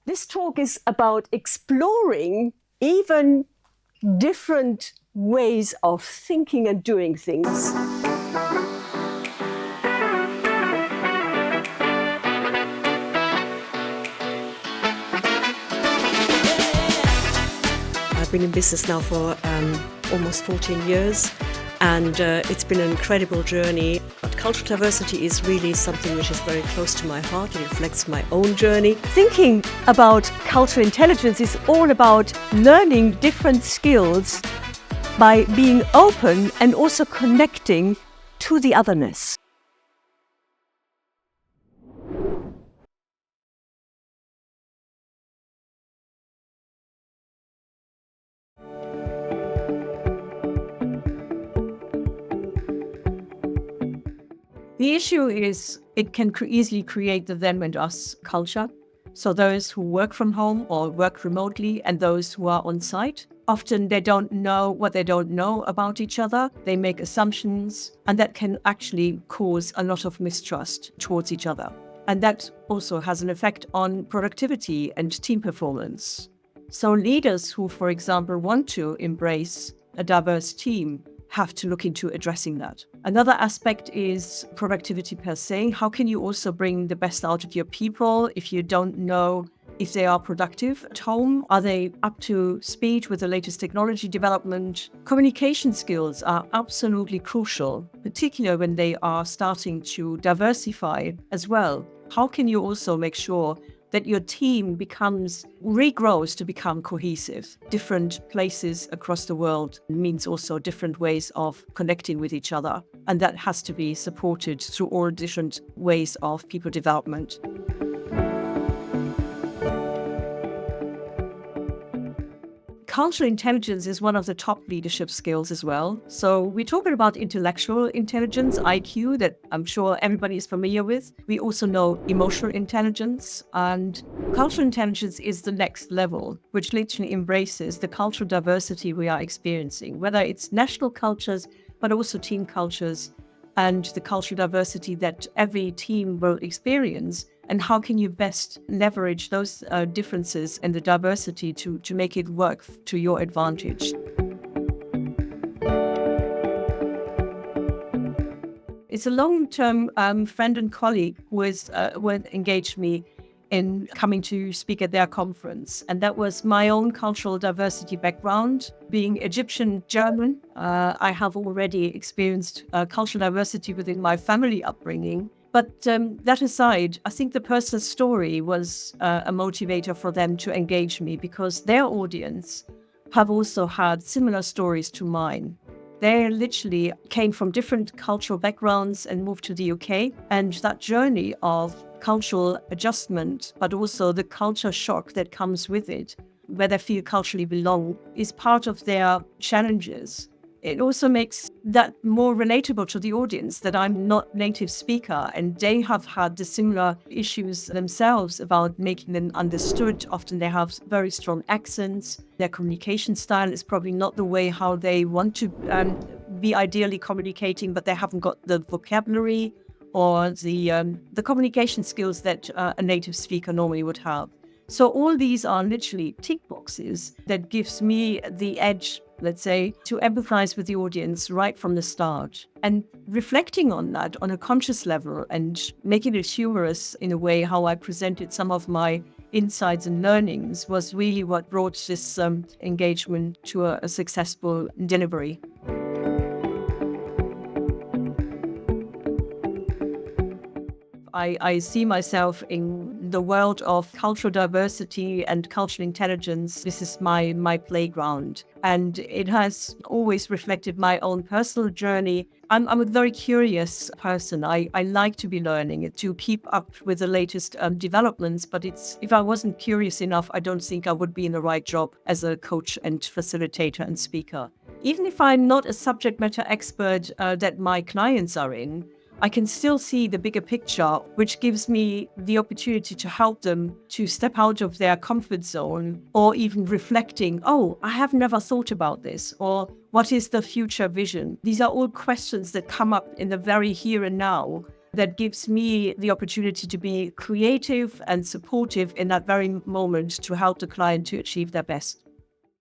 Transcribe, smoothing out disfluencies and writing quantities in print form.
This talk is about exploring even different ways of thinking and doing things. I've been in business now for almost 14 years, and it's been an incredible journey. But cultural diversity is really something which is very close to my heart. It reflects my own journey. Thinking about cultural intelligence is all about learning different skills by being open and also connecting to the otherness. The issue is it can easily create the them and us culture. So those who work from home or work remotely and those who are on site, often they don't know what they don't know about each other. They make assumptions, and that can actually cause a lot of mistrust towards each other. And that also has an effect on productivity and team performance. So leaders who, for example, want to embrace a diverse team have to look into addressing that. Another aspect is productivity per se. How can you also bring the best out of your people if you don't know if they are productive at home? Are they up to speed with the latest technology development? Communication skills are absolutely crucial, particularly when they are starting to diversify as well. How can you also make sure that your team regrows to become cohesive? Different places across the world means also different ways of connecting with each other. And that has to be supported through all different ways of people development. Cultural intelligence is one of the top leadership skills as well. So we're talking about intellectual intelligence, IQ, that I'm sure everybody is familiar with. We also know emotional intelligence, and cultural intelligence is the next level, which literally embraces the cultural diversity we are experiencing, whether it's national cultures, but also team cultures, and the cultural diversity that every team will experience. And how can you best leverage those differences and the diversity to make it work to your advantage? It's a long-term friend and colleague who engaged me in coming to speak at their conference. And that was my own cultural diversity background. Being Egyptian German, I have already experienced cultural diversity within my family upbringing. But that aside, I think the personal story was a motivator for them to engage me, because their audience have also had similar stories to mine. They literally came from different cultural backgrounds and moved to the UK. And that journey of cultural adjustment, but also the culture shock that comes with it, where they feel culturally belong, is part of their challenges. It also makes that more relatable to the audience, that I'm not native speaker and they have had the similar issues themselves about making them understood. Often they have very strong accents. Their communication style is probably not the way how they want to be ideally communicating, but they haven't got the vocabulary or the communication skills that a native speaker normally would have. So all these are literally tick boxes that gives me the edge, let's say, to empathize with the audience right from the start. And reflecting on that on a conscious level and making it humorous in a way how I presented some of my insights and learnings was really what brought this engagement to a successful delivery. I see myself in the world of cultural diversity and cultural intelligence. This is my playground, and it has always reflected my own personal journey. I'm a very curious person. I like to be learning, to keep up with the latest developments, but if I wasn't curious enough, I don't think I would be in the right job as a coach and facilitator and speaker. Even if I'm not a subject matter expert that my clients are in, I can still see the bigger picture, which gives me the opportunity to help them to step out of their comfort zone, or even reflecting, oh, I have never thought about this, or what is the future vision? These are all questions that come up in the very here and now, that gives me the opportunity to be creative and supportive in that very moment to help the client to achieve their best.